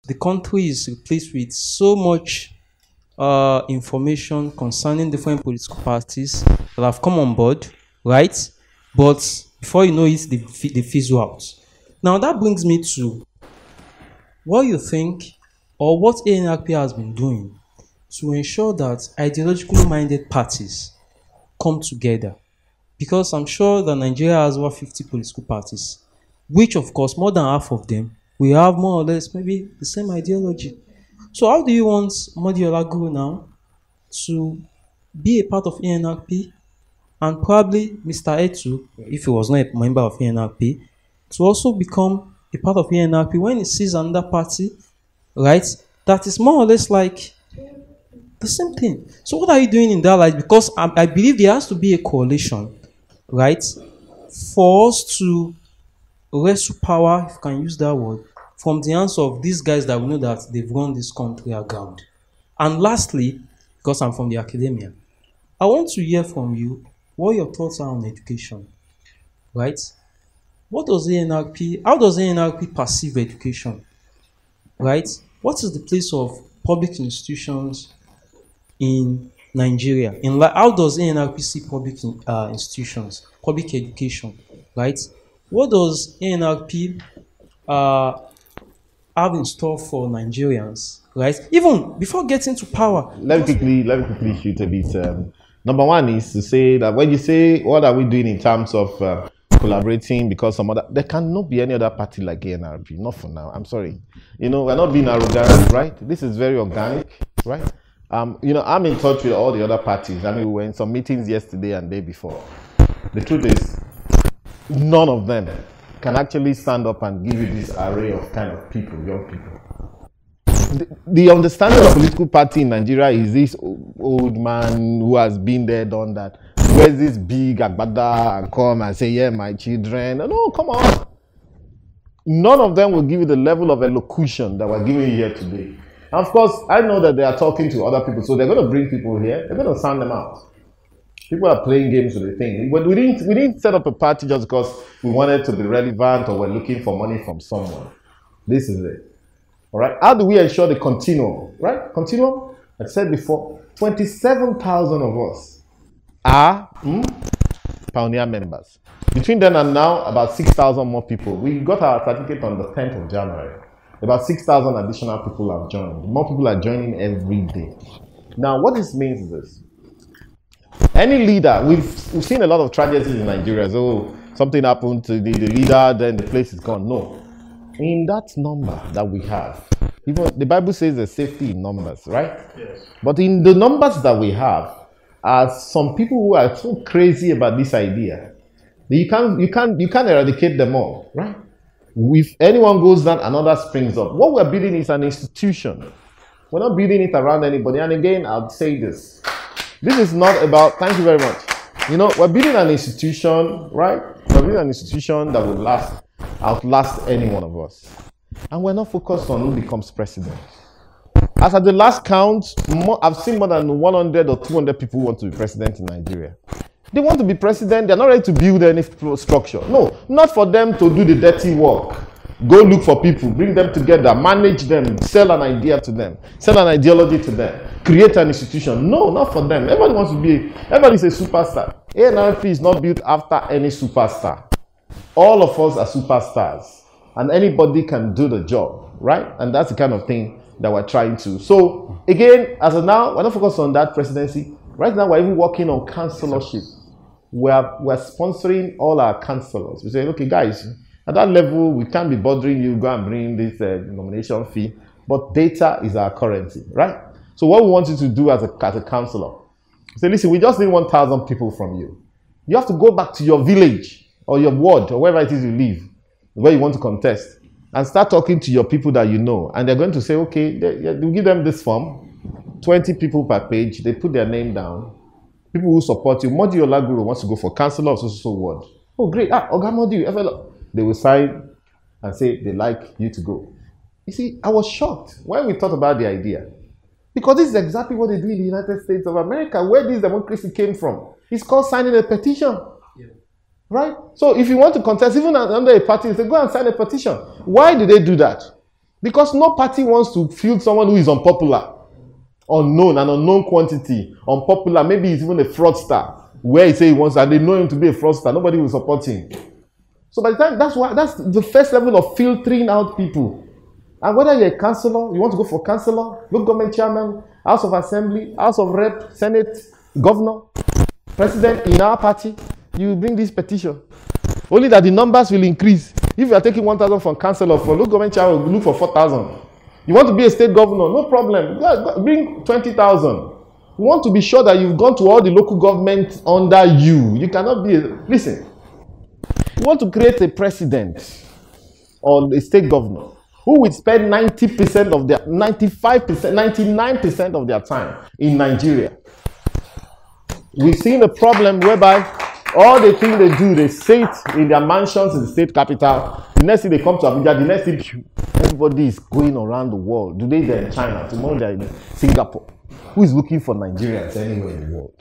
the country is replaced with so much information concerning different political parties that have come on board, right? But before you know it, they fizzle out. Now that brings me to what you think or what ANRP has been doing to ensure that ideologically minded parties come together. Because I'm sure that Nigeria has over 50 political parties, which of course more than half of them we have more or less maybe the same ideology. So how do you want Modi Olaguru now to be a part of ANRP and probably Mr. Etu, if he was not a member of ANRP, to also become a part of ANRP when he sees another party, right, that is more or less like the same thing. So what are you doing in that light? Because I believe there has to be a coalition, right, for us to wrestle power, if you can use that word, from the hands of these guys that we know that they've run this country aground. And lastly, because I'm from the academia, I want to hear from you what your thoughts are on education, right? What does ANRP, how does ANRP perceive education, right? What is the place of public institutions in Nigeria? How does ANRP see public institutions, public education, right? What does ANRP have in store for Nigerians, right? Even before getting to power. Let me quickly shoot a bit. Number one is to say that when you say what are we doing in terms of collaborating, because some other, there cannot be any other party like ANRP. Not for now. I'm sorry. You know, we're not being arrogant, right? This is very organic, right? You know, I'm in touch with all the other parties. I mean, we were in some meetings yesterday and day before. The truth is, none of them can actually stand up and give you this array of kind of people, young people. The understanding of political party in Nigeria is this old man who has been there, done that. Where's this big agbada and come and say, yeah, my children? No, come on. None of them will give you the level of elocution that we're giving you here today. And of course, I know that they are talking to other people, so they're going to bring people here. They're going to sound them out. People are playing games with the thing. But we didn't set up a party just because we wanted to be relevant or we're looking for money from someone. This is it. All right. How do we ensure the continuum? Right? Continuum. I said before, 27,000 of us are pioneer members. Between then and now, about 6,000 more people. We got our certificate on the 10th of January. About 6,000 additional people have joined. More people are joining every day. Now, what this means is this. Any leader, we've seen a lot of tragedies in Nigeria. So something happened to the leader, then the place is gone. No. In that number that we have, even the Bible says there's safety in numbers, right? Yes. But in the numbers that we have, are some people who are so crazy about this idea that you can't eradicate them all, right? If anyone goes down, another springs up. What we're building is an institution. We're not building it around anybody. And again, I'll say this. This is not about, thank you very much. You know, we're building an institution, right? We're building an institution that will outlast any one of us. And we're not focused on who becomes president. As at the last count, I've seen more than 100 or 200 people who want to be president in Nigeria. They want to be president, they're not ready to build any structure. No, not for them to do the dirty work. Go look for people, bring them together, manage them, sell an idea to them, sell an ideology to them, create an institution. No, not for them. Everybody's a superstar. ANRP is not built after any superstar. All of us are superstars. And anybody can do the job, right? And that's the kind of thing that we're trying to. So, again, as of now, we're not focused on that presidency. Right now, we're even working on councillorship. We're sponsoring all our councillors. We say, okay, guys, at that level, we can't be bothering you, go and bring this nomination fee. But data is our currency, right? So what we want you to do as a councillor, say, listen, we just need 1,000 people from you. You have to go back to your village or your ward or wherever it is you live, where you want to contest, and start talking to your people that you know. And they're going to say, okay, you give them this form, 20 people per page, they put their name down. People who support you. Modi Olaguru wants to go for councillor of so ward. Oh, great. Oga Modi, they will sign and say they like you to go. You see, I was shocked when we thought about the idea. Because this is exactly what they do in the United States of America, where this democracy came from. It's called signing a petition. Yeah. Right? So if you want to contest, even under a party, they go and sign a petition. Why do they do that? Because no party wants to field someone who is unpopular, unknown, an unknown quantity, unpopular. Maybe he's even a fraudster, where he say he wants, and they know him to be a fraudster. Nobody will support him. So by the time, that's the first level of filtering out people. And whether you're a councillor, you want to go for councillor, local government chairman, House of Assembly, House of Rep, Senate, governor, president in our party, you bring this petition. Only that the numbers will increase. If you are taking 1,000 from councillor, for local government chairman, will look for 4,000. You want to be a state governor, no problem. Bring 20,000. You want to be sure that you've gone to all the local governments under you. You cannot be listen. You want to create a president or a state governor who would spend 90% of their, 95%, 99% of their time in Nigeria. We've seen a problem whereby all the things they do, they sit in their mansions in the state capital. The next thing they come to Abuja, the next thing, everybody is going around the world. Today they're in China, tomorrow they're in Singapore. Who is looking for Nigerians anywhere in the world?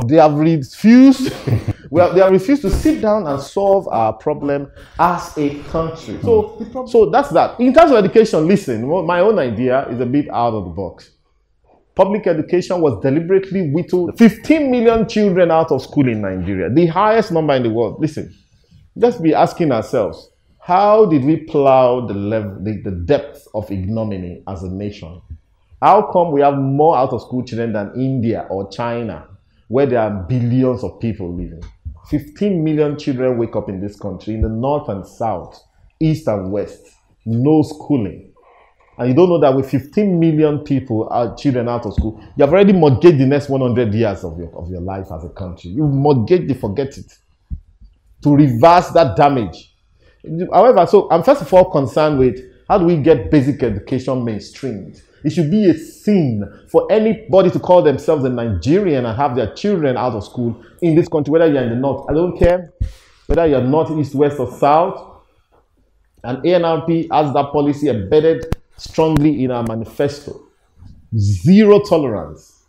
They have refused. They have refused to sit down and solve our problem as a country. So that's that. In terms of education, listen. My own idea is a bit out of the box. Public education was deliberately whittled. 15 million children out of school in Nigeria, the highest number in the world. Listen, let's be asking ourselves, how did we plow the depth of ignominy as a nation? How come we have more out of school children than India or China, where there are billions of people living? 15 million children wake up in this country, in the north and south, east and west, no schooling. And you don't know that with 15 million people, children out of school, you have already mortgaged the next 100 years of your life as a country. You mortgaged it, forget it. To reverse that damage. However, so I'm first of all concerned with how do we get basic education mainstreamed? It should be a sin for anybody to call themselves a Nigerian and have their children out of school in this country, whether you're in the north. I don't care whether you're north, east, west, or south. And ANRP has that policy embedded strongly in our manifesto. Zero tolerance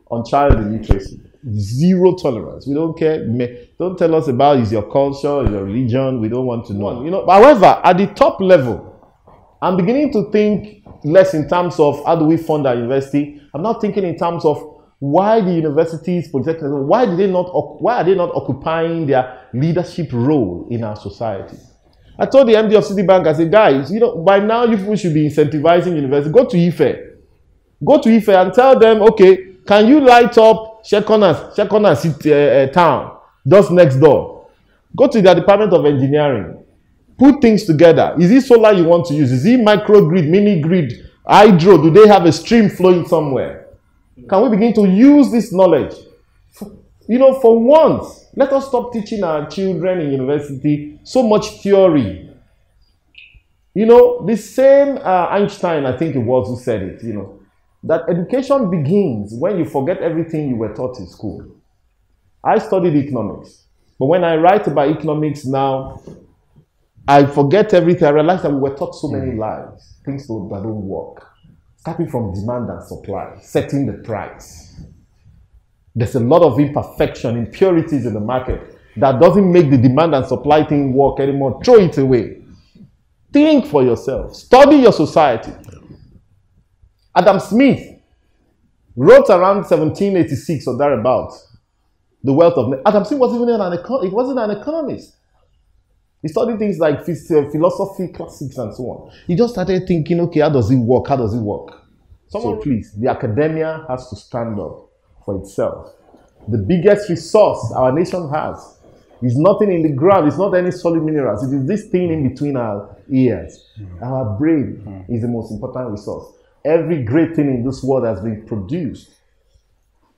on child illiteracy. Zero tolerance. We don't care. Don't tell us about is your culture, is your religion. We don't want to know. You know. However, at the top level, I'm beginning to think less in terms of how do we fund our university. I'm not thinking in terms of why the universities, polytechnics, why are they not occupying their leadership role in our society? I told the MD of Citibank, I said, guys, you know, by now you people should be incentivizing university. Go to Ife. Go to Ife and tell them, okay, can you light up Shekonas town, just next door? Go to the Department of Engineering. Put things together. Is it solar you want to use? Is it microgrid, mini grid, hydro? Do they have a stream flowing somewhere? Can we begin to use this knowledge? You know, for once, let us stop teaching our children in university so much theory. You know, the same Einstein, I think it was, who said it, you know, that education begins when you forget everything you were taught in school. I studied economics, but when I write about economics now, I forget everything. I realize that we were taught so many lies, things that don't work. Starting from demand and supply, setting the price. There's a lot of imperfection, impurities in the market that doesn't make the demand and supply thing work anymore. Throw it away. Think for yourself. Study your society. Adam Smith wrote around 1786 or thereabouts, The Wealth of Men. Adam Smith wasn't an economist. He studied things like philosophy, classics, and so on. He just started thinking, okay, how does it work? How does it work? So please, the academia has to stand up for itself. The biggest resource our nation has is nothing in the ground. It's not any solid minerals. It is this thing in between our ears. Our brain is the most important resource. Every great thing in this world has been produced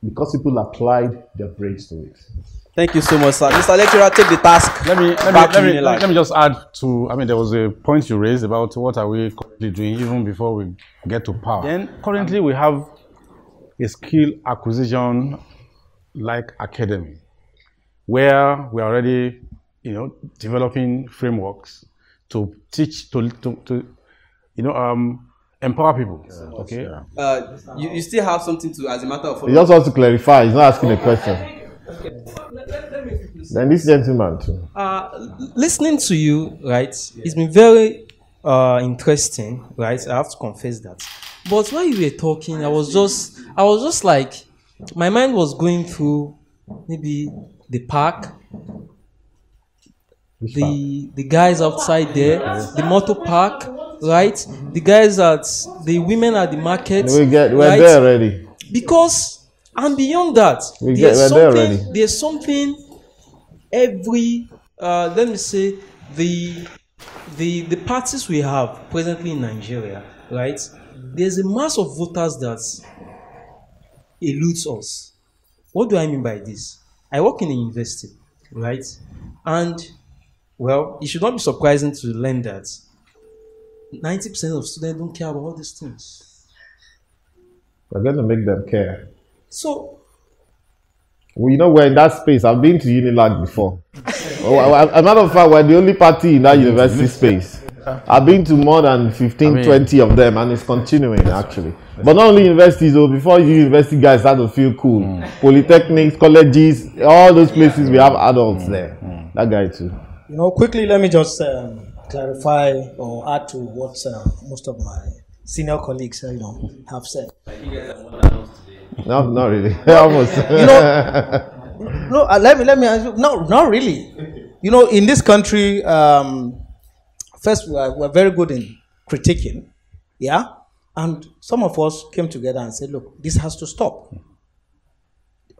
because people applied their brains to it. Thank you so much, sir. Mr. Lecturer, take the task. Let me just add to, I mean, there was a point you raised about what are we currently doing even before we get to power. Then currently we have a skill acquisition like academy where we are already, you know, developing frameworks to teach, to empower people. Okay. You still have something to, as a matter of fact. He just wants to clarify. He's not asking a question. Then this gentleman too. Listening to you, right, it's been very interesting, right? I have to confess that. But while you were talking, I was just like, my mind was going through maybe the park, the guys outside there, the motor park, right? The guys the women at the market. We're right? there already. Because and beyond that, we're there already. There's something every let me say the parties we have presently in Nigeria, right? There's a mass of voters that eludes us. What do I mean by this? I work in a university, right? And well, it should not be surprising to learn that 90% of students don't care about all these things. We're going to make them care. So, well, you know, we're in that space. I've been to Unilag before. As a matter of fact, we're the only party in that university space. I've been to more than 15, 20 of them, and it's continuing actually. But not only universities, though, before university guys start to feel cool. Polytechnics, colleges, all those places we have adults there. That guy too. You know, quickly, let me just clarify or add to what most of my senior colleagues, have said. No, not really. Almost. No, let me answer. No, not really. You know, in this country, first we're very good in critiquing, yeah, and some of us came together and said, look, this has to stop.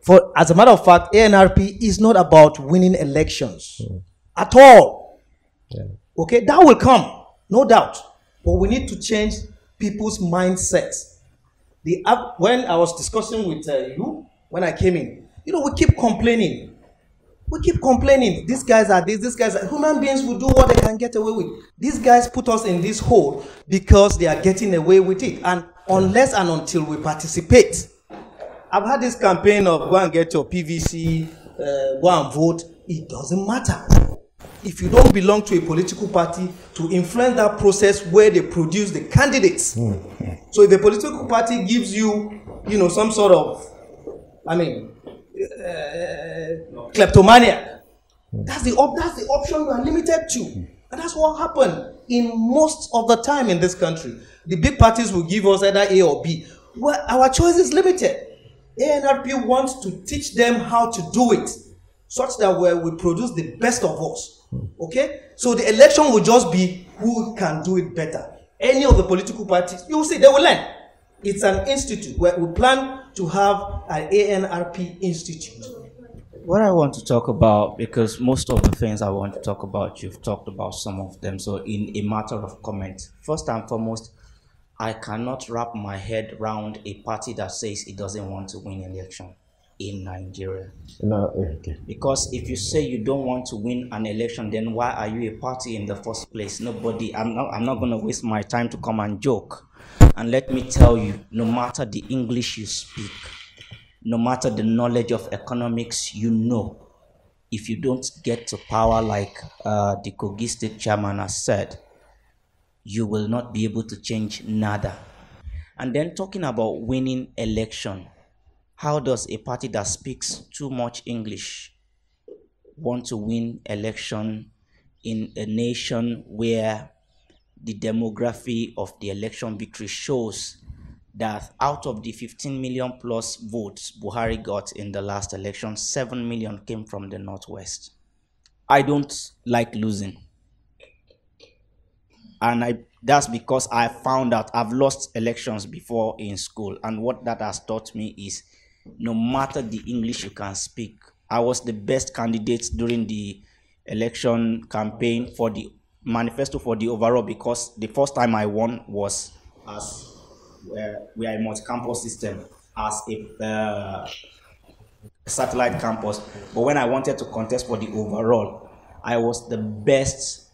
For as a matter of fact, ANRP is not about winning elections at all. Yeah. Okay, that will come, no doubt, but we need to change people's mindsets. When I was discussing with you when I came in, we keep complaining. These guys are this, these guys are... Human beings will do what they can get away with. These guys put us in this hole because they are getting away with it. And unless and until we participate, I've had this campaign of go and get your PVC, go and vote. It doesn't matter. If you don't belong to a political party, to influence that process where they produce the candidates. So if a political party gives you, some sort of, kleptomaniac, that's the option you are limited to. And that's what happened in most of the time in this country. The big parties will give us either A or B. Well, our choice is limited. ANRP wants to teach them how to do it, such that we produce the best of us. Okay? So the election will just be who can do it better. Any of the political parties, you will see, they will learn. It's an institute where we plan to have an ANRP institute. What I want to talk about, because most of the things I want to talk about, you've talked about some of them. So in a matter of comment, first and foremost, I cannot wrap my head around a party that says it doesn't want to win election in Nigeria. No, okay. Because if you say you don't want to win an election, then why are you a party in the first place? Nobody, I'm not going to waste my time to come and joke. And let me tell you, no matter the English you speak, no matter the knowledge of economics you know, if you don't get to power like the Kogi state chairman has said, you will not be able to change nada. And then talking about winning election, how does a party that speaks too much English want to win election in a nation where the demography of the election victory shows that out of the 15 million plus votes Buhari got in the last election, 7 million came from the Northwest? I don't like losing. And that's because I found out I've lost elections before in school. And what that has taught me is no matter the English you can speak. I was the best candidate during the election campaign for the manifesto for the overall, because the first time I won was as we are a multi-campus system as a satellite campus. But when I wanted to contest for the overall, I was the best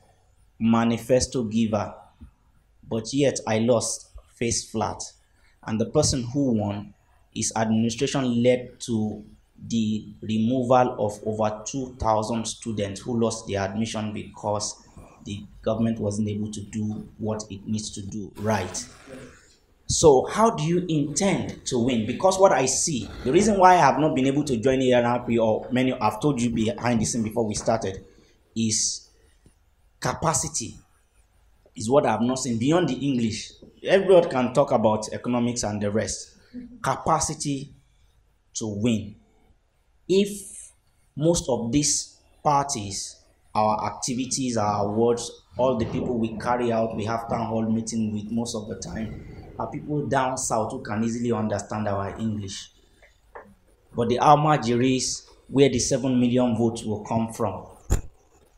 manifesto giver, but yet I lost face flat. And the person who won, his administration led to the removal of over 2,000 students who lost their admission because the government wasn't able to do what it needs to do right. So how do you intend to win? Because what I see, the reason why I have not been able to join ANRP, or many I've told you behind the scene before we started, is capacity. is what I've not seen beyond the English. Everyone can talk about economics and the rest. Capacity to win. If most of these parties, our activities, our awards, all the people we carry out, we have town hall meeting with most of the time, are people down south who can easily understand our English. But the Almajiris, where the 7 million votes will come from,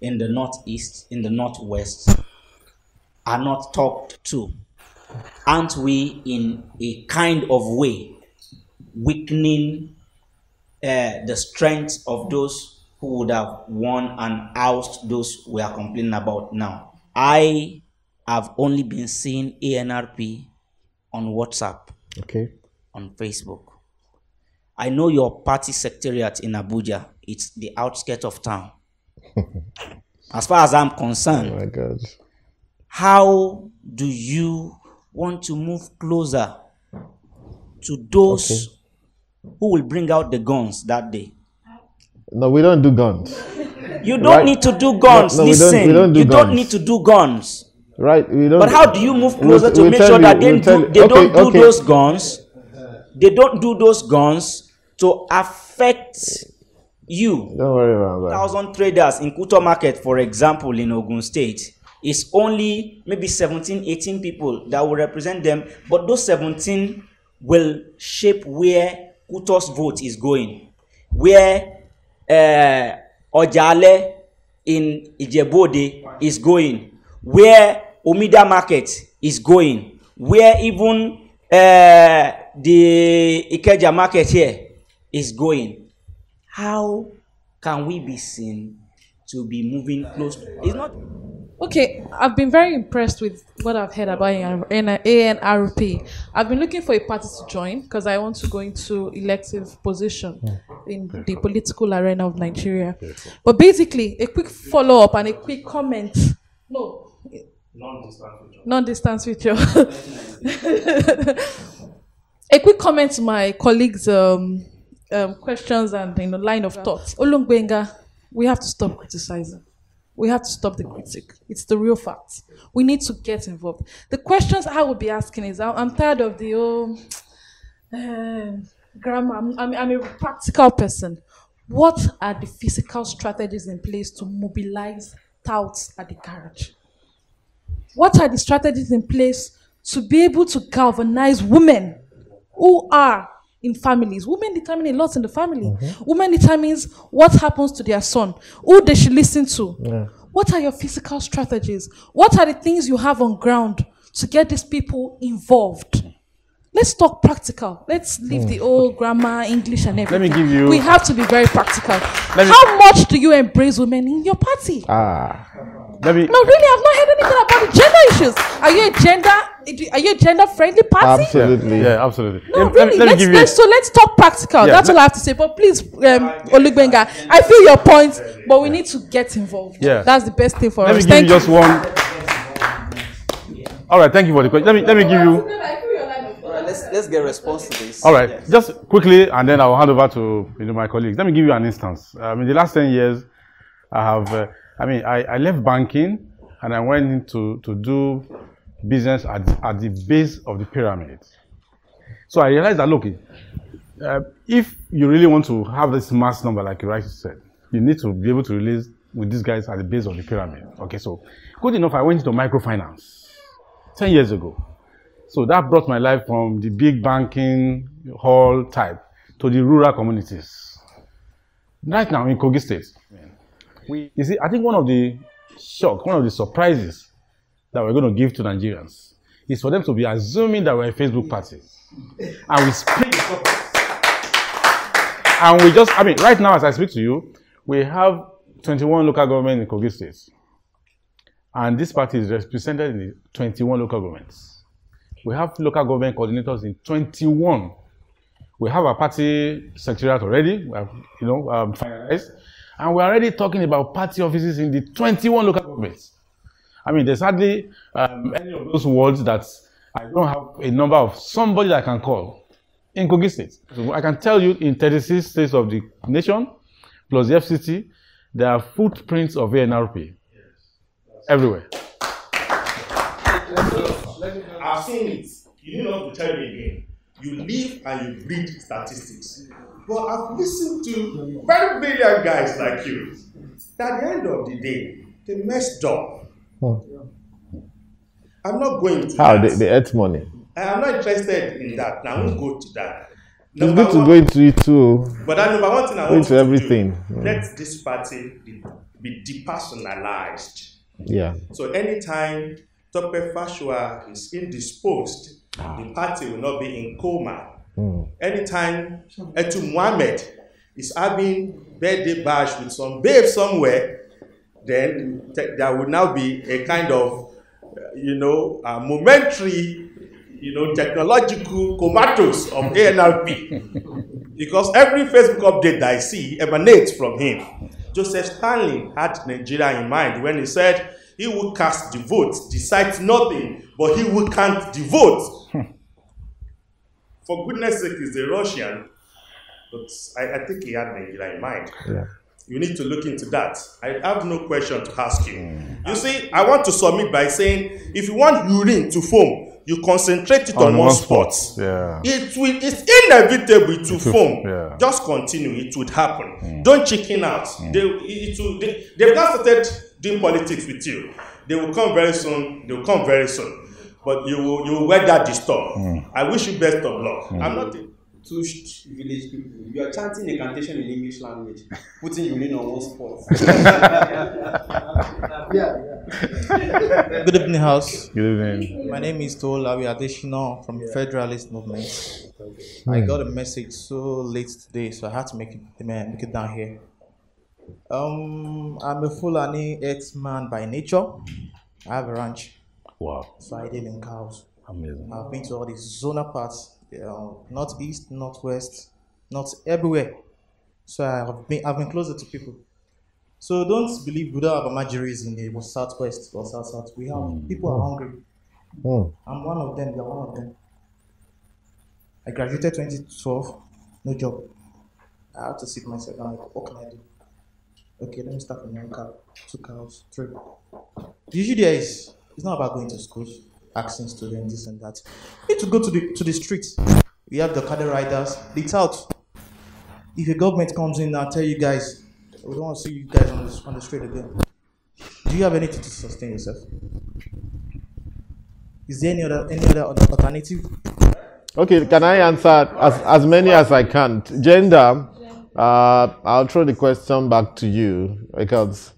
in the northeast, in the northwest, are not talked to. Aren't we in a kind of way weakening the strength of those who would have won and oust those we are complaining about now? I have only been seeing ANRP on WhatsApp, Okay. on Facebook. I know your party secretariat in Abuja. It's the outskirts of town. As far as I'm concerned, Oh my God. how do you want to move closer to those who will bring out the guns that day? No, we don't do guns. You don't Right. need to do guns. No, we Listen, don't do you don't guns. need to do guns. Right? We don't. But how do you move closer to we'll make tell sure you, that they we'll tell you. don't do Okay. those guns? They don't do those guns to affect you. Don't worry about that. 1,000 traders in Kuto Market, for example, in Ogun State, is only maybe 17, 18 people that will represent them, but those 17 will shape where Kuto's vote is going, where Ojale in Ijebode is going, where Omida Market is going, where even the Ikeja Market here is going. How can we be seen to be moving close? It's not. Okay, I've been very impressed with what I've heard about ANRP. I've been looking for a party to join because I want to go into elective position in the political arena of Nigeria. But basically, a quick follow-up and a quick comment. No. Non-distance with you. A quick comment to my colleagues' questions and line of thought. Olugbenga, we have to stop criticizing. We have to stop the critic. It's the real fact. We need to get involved. The questions I would be asking is, I'm tired of the grammar. I'm a practical person. What are the physical strategies in place to mobilize touts at the garage? What are the strategies in place to be able to galvanize women who are in families? Women determine a lot in the family. Women determines what happens to their son, who they should listen to. What are your physical strategies? What are the things you have on ground to get these people involved? Let's talk practical. Let's leave the old grammar, English, and everything. Let me give you. We have to be very practical. How much do you embrace women in your party? Let me. No, really, I've not heard anything about the gender issues. Are you a gender-friendly party? Absolutely. Yeah, absolutely. No, Let really. me give you. So let's talk practical. Yeah, That's all I have to say. But please, Olugbenga, I feel your point, but we need to get involved. Yeah. That's the best thing for Let us. me give you just one. All right, thank you for the question. Let me give you. Let's get a response to this. All right, just quickly, and then I'll hand over to my colleagues. Let me give you an instance. In the last 10 years, I have. I left banking and I went into to do business at the base of the pyramid. So I realized that look, if you really want to have this mass number, like you rightly said, you need to be able to release with these guys at the base of the pyramid. Okay, so good enough, I went into microfinance 10 years ago. So that brought my life from the big banking hall type to the rural communities. Right now in Kogi State, you see, I think one of the surprises that we're going to give to Nigerians is for them to be assuming that we're a Facebook party. And we split the and we just, right now as I speak to you, we have 21 local governments in Kogi State. And this party is represented in the 21 local governments. We have local government coordinators in 21. We have a party secretariat already, we have, finalized. And we're already talking about party offices in the 21 local governments. There's hardly any of those words that I don't have a number of somebody that I can call in Kogi State. So I can tell you in 36 states of the nation, plus the FCT, there are footprints of ANRP everywhere. I've seen it. You need not to tell me again. You live and you read statistics. But I've listened to very brilliant guys like you. At the end of the day, they messed up. I'm not going to How? that. They earn money. I'm not interested in that. Now I won't go to that. It's good to go into it too. But that number one thing I Go want into to everything. do, let this party be depersonalized. Yeah. So anytime Tope Fasua is indisposed, the party will not be in coma. Anytime Etu Mohammed is having birthday bash with some babe somewhere, then there will now be a kind of, momentary, technological comatose of ANRP. Because every Facebook update that I see emanates from him. Joseph Stanley had Nigeria in mind when he said he would cast the vote, decides nothing, but he would count the vote. For goodness sake, he's a Russian, but I think he had Nigeria in mind. Yeah. You need to look into that. I have no question to ask you. You see, I want to submit by saying, if you want urine to foam, you concentrate it on one spot. Yeah. It's inevitable to foam. Yeah. Just continue. It would happen. Don't chicken out. They've not started doing politics with you. They will come very soon. They will come very soon. But you will weather the storm. I wish you best of luck. I'm not. Touched village people. You are chanting incantation in English language, putting urine on one spot. Good evening, House. Good evening. My name is Tolawi Adeshina from Federalist movement. I got a message so late today, so I had to make it down here. I'm a Fulani ex-man by nature. I have a ranch. Wow. So I deal in cows. Amazing. I've been to all these zonal parts, northeast, northwest, not everywhere. So I've been closer to people. So don't believe we don't have Amajiris in the southwest or south. We have people are hungry. I'm one of them. You're one of them. I graduated 2012, no job. I had to seek myself. I'm like, what can I do? Okay, let me start from 1 cow, 2 cows, 3. The issue there is, it's not about going to schools, asking students this and that. You need to go to the streets. We have the cattle riders. It's out. If the government comes in and tell you guys, we don't want to see you guys on the street again. Do you have anything to sustain yourself? Is there any other alternative? Okay, can I answer as many as I can? Gender, I'll throw the question back to you because,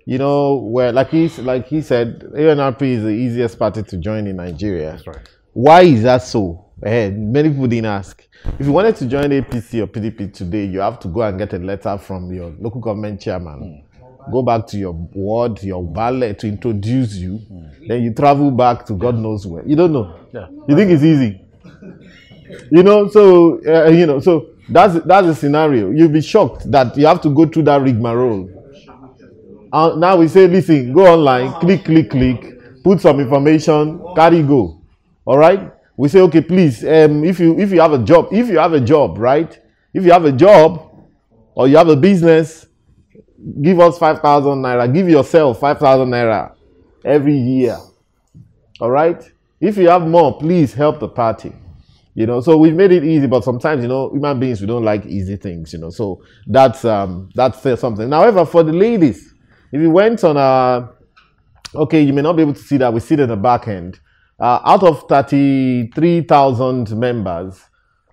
like he said, ANRP is the easiest party to join in Nigeria. That's right. Why is that so? Many people didn't ask. If you wanted to join APC or PDP today, you have to go and get a letter from your local government chairman. Go back to your ward, your valet to introduce you. Then you travel back to God knows where. You don't know. Yeah. You think it's easy. So that's the scenario. You'll be shocked that you have to go through that rigmarole. Now we say, listen, go online, click, put some information, carry go. All right? We say, okay, please, if you have a job, right? If you have a job or you have a business, give us 5,000 naira. Give yourself 5,000 naira every year. All right? If you have more, please help the party. So we've made it easy, but sometimes, human beings, we don't like easy things, So that's something. However, for the ladies, if you went on okay, you may not be able to see that. We see it in the back end. Out of 33,000 members,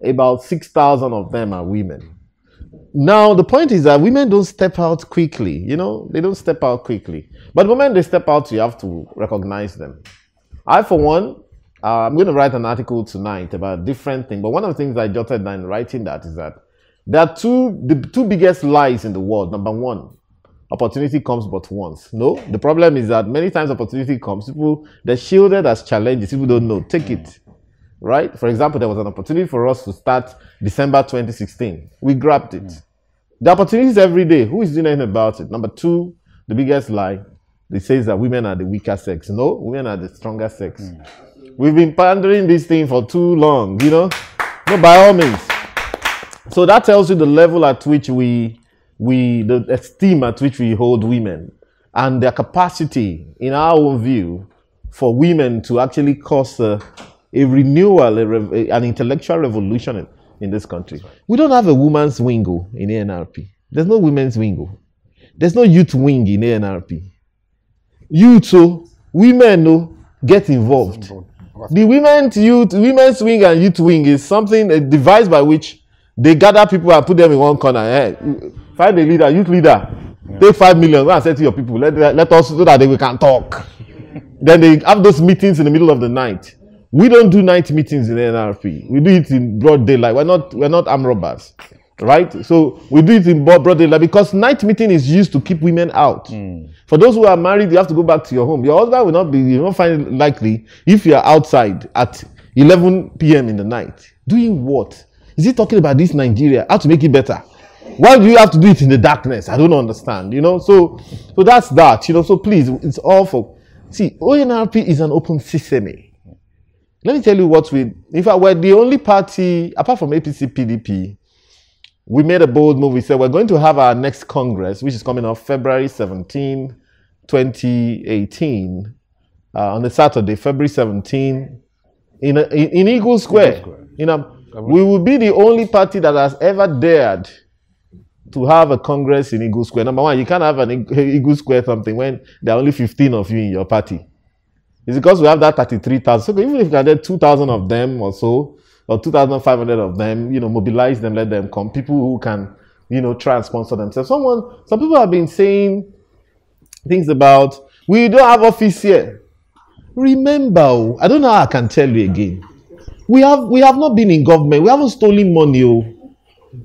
about 6,000 of them are women. Now, the point is that women don't step out quickly. They don't step out quickly. But the moment they step out, you have to recognize them. I, for one, I'm going to write an article tonight about a different thing. But one of the things I jotted down in writing that is that there are the two biggest lies in the world. Number one, opportunity comes but once. No, the problem is that many times opportunity comes, they're shielded as challenges. People don't know. Take it. Right? For example, there was an opportunity for us to start December 2016. We grabbed it. The opportunities every day. Who is doing anything about it? Number two, the biggest lie. It says that women are the weaker sex. No, women are the stronger sex. We've been pandering this thing for too long, No, by all means. So that tells you the level at which the esteem at which we hold women and their capacity, in our own view, for women to actually cause a renewal, an intellectual revolution in this country. We don't have a woman's wingo in ANRP. There's no women's wingo. There's no youth wing in ANRP. Youth, women get involved. The women's wing and youth wing is something, a device by which they gather people and put them in one corner. Hey, find a leader, youth leader. Take 5 million, go and say to your people, let us so that we can talk. Then they have those meetings in the middle of the night. We don't do night meetings in NRP. We do it in broad daylight. We're not armed robbers, right? So we do it in broad daylight because night meeting is used to keep women out. For those who are married, you have to go back to your home. Your husband will not be, you won't find it likely if you are outside at 11 p.m. in the night. Doing what? Is he talking about this Nigeria? How to make it better? Why do you have to do it in the darkness? I don't understand, So that's that, So please, it's all for. See, ONRP is an open sesame. Let me tell you what in fact, we're the only party, apart from APC, PDP, we made a bold move. We said we're going to have our next Congress, which is coming up February 17, 2018, on the Saturday, February 17, in Eagle Square. We will be the only party that has ever dared to have a Congress in Eagle Square. Number one, you can't have an Eagle Square something when there are only 15 of you in your party. It's because we have that 33,000. So even if you can get 2,000 of them or so, or 2,500 of them, mobilize them, let them come. People who can, try and sponsor themselves. Some people have been saying things about, we don't have office here. Remember, I don't know how I can tell you again. We have not been in government. We haven't stolen money.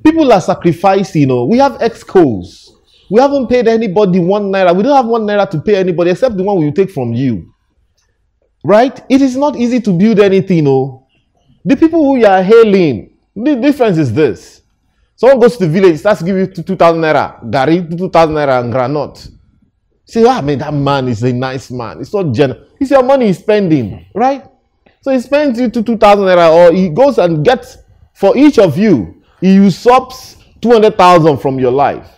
People are sacrificing. We have Excos. We haven't paid anybody 1 naira. We don't have 1 naira to pay anybody except the one we will take from you. Right? It is not easy to build anything. The people who you are hailing, the difference is this. Someone goes to the village, starts to give you 2,000 naira, gari, 2,000 naira, and granite. Say, that man is a nice man. It's not general. It's your money he's spending. Right? So he spends you 2,000 naira, or he goes and gets, for each of you, he usurps 200,000 from your life.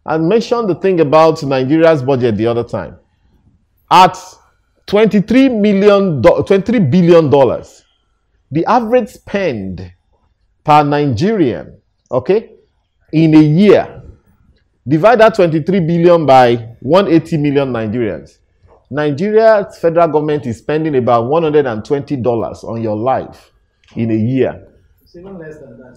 I mentioned the thing about Nigeria's budget the other time. At $23 billion, the average spend per Nigerian, in a year, divide that 23 billion by 180 million Nigerians. Nigeria's federal government is spending about $120 on your life in a year. It's even less than that.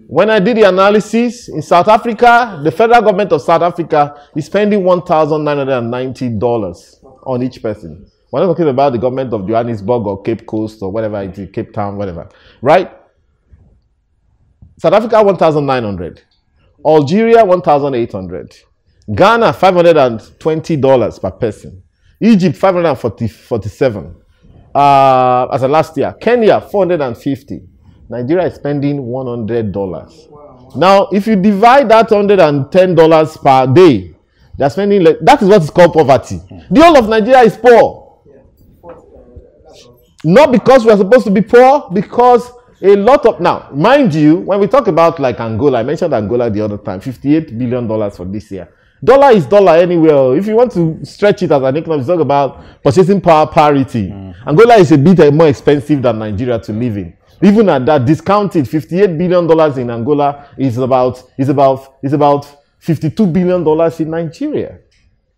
When I did the analysis, in South Africa, the federal government of South Africa is spending $1,990 on each person. We're not talking about the government of Johannesburg or Cape Coast or whatever it is, Cape Town, whatever. Right? South Africa, 1,900. Algeria, 1,800. Ghana, $520 per person. Egypt, 547. As of last year. Kenya, 450. Nigeria is spending $100. Wow. Now, if you divide that $110 per day, they're spending, that is what is called poverty. The whole of Nigeria is poor. Not because we are supposed to be poor, because a lot of, now, mind you, when we talk about like Angola, I mentioned Angola the other time, $58 billion for this year. Dollar is dollar anywhere. If you want to stretch it as an economy, talk about purchasing power parity. Angola is a bit more expensive than Nigeria to live in. Even at that, discounted $58 billion in Angola is about $52 billion in Nigeria.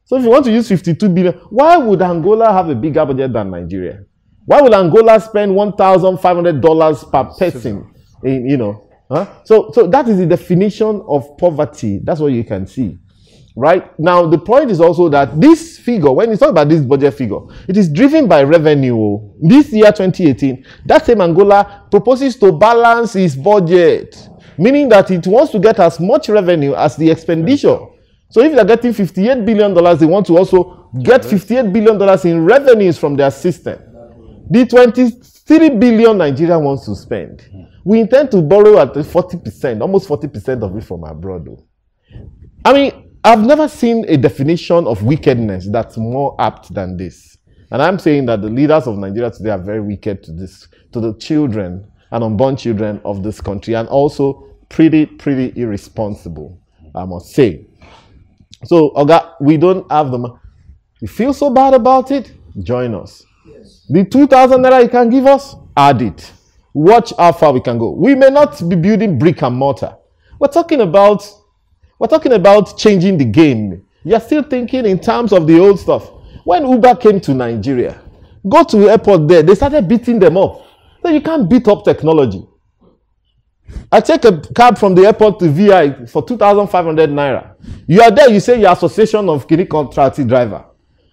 So if you want to use 52 billion, why would Angola have a bigger budget than Nigeria? Why would Angola spend $1,500 per person? So that is the definition of poverty. That's what you can see. Right? Now, the point is also that this figure, when you talk about this budget figure, it is driven by revenue. This year, 2018, that same Angola proposes to balance its budget, meaning that it wants to get as much revenue as the expenditure. So if they're getting $58 billion, they want to also get $58 billion in revenues from their system. The 23 billion Nigeria wants to spend, we intend to borrow at 40%, almost 40% of it from abroad. I mean, I've never seen a definition of wickedness that's more apt than this. And I'm saying that the leaders of Nigeria today are very wicked to the children and unborn children of this country, and also pretty irresponsible, I must say. So, Oga, we don't have the money. You feel so bad about it? join us. Yes. The 2,000 naira you can give us, add it. Watch how far we can go. We may not be building brick and mortar. We're talking about changing the game. You're still thinking in terms of the old stuff. When Uber came to Nigeria, go to the airport there, they started beating them up. So you can't beat up technology. I take a cab from the airport to VI for 2,500 naira. You are there, you say your association of kidney contracting driver,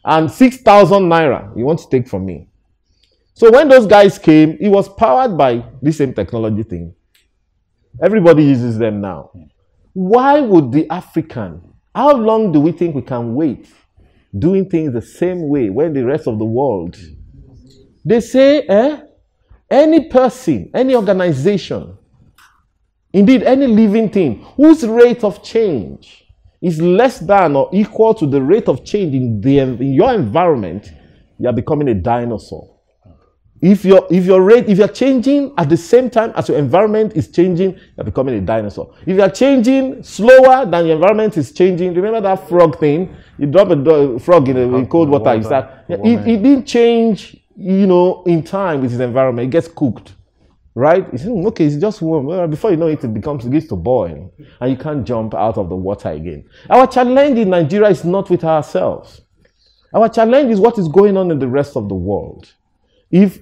and 6,000 naira you want to take from me. So when those guys came, it was powered by the same technology thing. Everybody uses them now. Why would the African, how long do we think we can wait doing things the same way when the rest of the world? They say, any person, any organization, indeed any living thing whose rate of change is less than or equal to the rate of change in your environment, you are becoming a dinosaur. If you're changing at the same time as your environment is changing, you're becoming a dinosaur. If you're changing slower than your environment is changing, remember that frog thing? You drop a frog in cold water, it didn't change, in time with his environment. It gets cooked, right? It's okay, it's just warm. Well, before you know it, it begins to boil, and you can't jump out of the water again. Our challenge in Nigeria is not with ourselves. Our challenge is what is going on in the rest of the world. If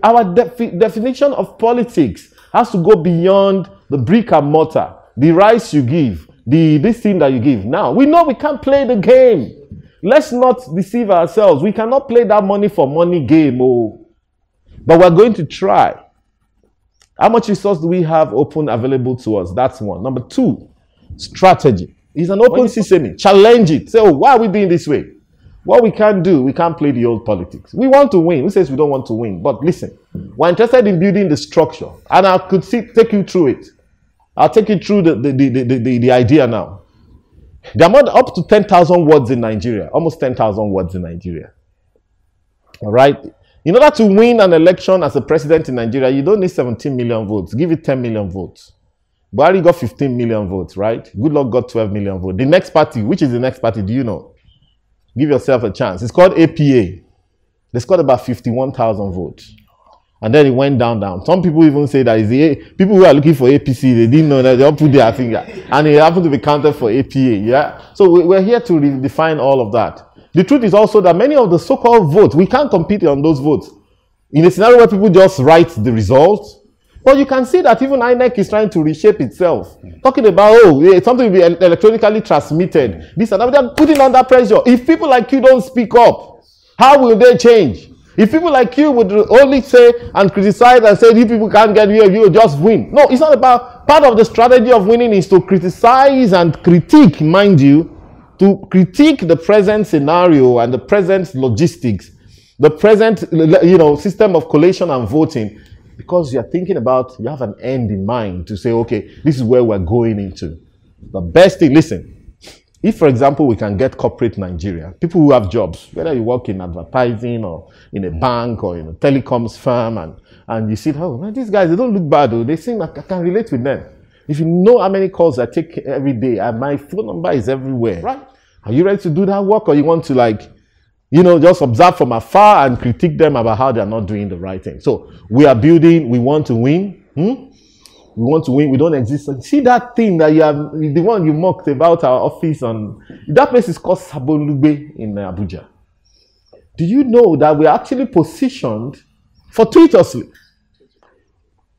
our definition of politics has to go beyond the brick and mortar, the rice you give, this thing that you give. Now, we know we can't play the game. Let's not deceive ourselves. We cannot play that money for money game. But we're going to try. How much resource do we have open available to us? That's one. Number two, strategy. It's an open system. Challenge it. Say, why are we doing this way? What we can't do, we can't play the old politics. We want to win. Who says we don't want to win? But listen, we're interested in building the structure. And I could take you through it. I'll take you through the idea now. There are more up to 10,000 words in Nigeria. Almost 10,000 words in Nigeria. All right? In order to win an election as a president in Nigeria, you don't need 17 million votes. Give it 10 million votes. Buhari got 15 million votes, right? Good Luck got 12 million votes. The next party, which is the next party, do you know? Give yourself a chance. It's called APA. They scored about 51,000 votes. And then it went down. Some people even say that people who are looking for APC, they didn't know that they all put their finger. And it happened to be counted for APA. Yeah. So we're here to redefine all of that. The truth is also that many of the so-called votes, we can't compete on those votes. In a scenario where people just write the results, but you can see that even INEC is trying to reshape itself. Talking about, something will be electronically transmitted. This and that. They're putting under pressure. If people like you don't speak up, how will they change? If people like you would only say and criticize and say, you people can't get here, you just win. No, it's not about, part of the strategy of winning is to criticize and critique, mind you, to critique the present scenario and the present logistics, the present, system of collation and voting. Because you're thinking about, you have an end in mind to say, okay, this is where we're going into. The best thing, listen, if, for example, we can get corporate Nigeria, people who have jobs, whether you work in advertising or in a bank or in a telecoms firm, and you see, man, these guys, they don't look bad, though. They seem like I can relate with them. If you know how many calls I take every day, and my phone number is everywhere, right? Are you ready to do that work, or you want to just observe from afar and critique them about how they're not doing the right thing? So we are building, we want to win. We want to win, we don't exist. See that thing that the one you mocked about our office that place is called Sabolugbe in Abuja. Do you know that we're actually positioned fortuitously?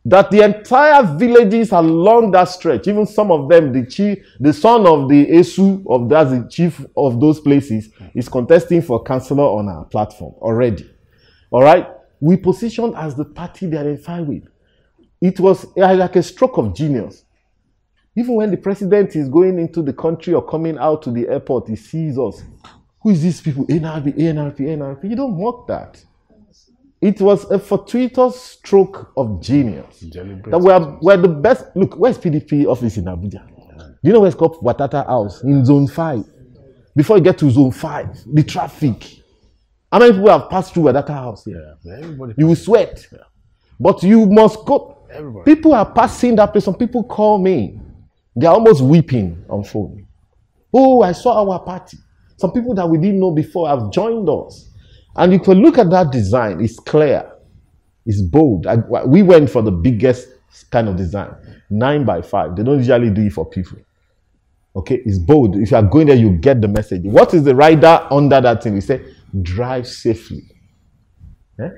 That the entire villages along that stretch, even some of them, the son of the Esu, that's the chief of those places, is contesting for councillor on our platform already. All right? We positioned as the party they identify with. It was like a stroke of genius. Even when the president is going into the country or coming out to the airport, he sees us. Who is these people? ANRP, ANRP, ANRP. You don't mock that. It was a fortuitous stroke of genius. That we're the best. Look, where's PDP office in Abuja? Do you know where's called Watata House? In Zone 5. Before you get to Zone 5, the traffic. How many people have passed through Watata House here? Yeah, you will sweat. Yeah. But you must go. Everybody. People are passing that place. Some people call me. They're almost weeping on phone. Oh, I saw our party. Some people that we didn't know before have joined us. And if you look at that design, it's clear, it's bold. We went for the biggest kind of design, 9x5. They don't usually do it for people. Okay, it's bold. If you are going there, you get the message. What is the rider under that thing? We say, drive safely. Eh?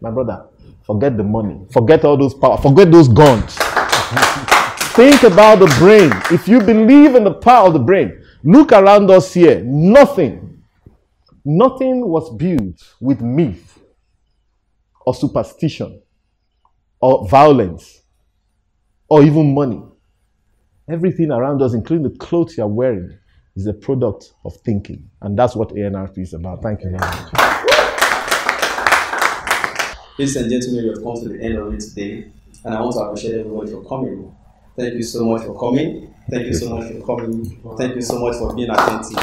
My brother, forget the money. Forget all those power. Forget those guns. Think about the brain. If you believe in the power of the brain, look around us here. Nothing was built with myth or superstition or violence or even money. Everything around us, including the clothes you're wearing, is a product of thinking. And that's what ANRP is about. Thank you very much. Ladies and gentlemen, we have come to the end of it today. And I want to appreciate everybody for coming. Thank you so much for coming. Thank you so much for coming. Thank you so much for being attentive.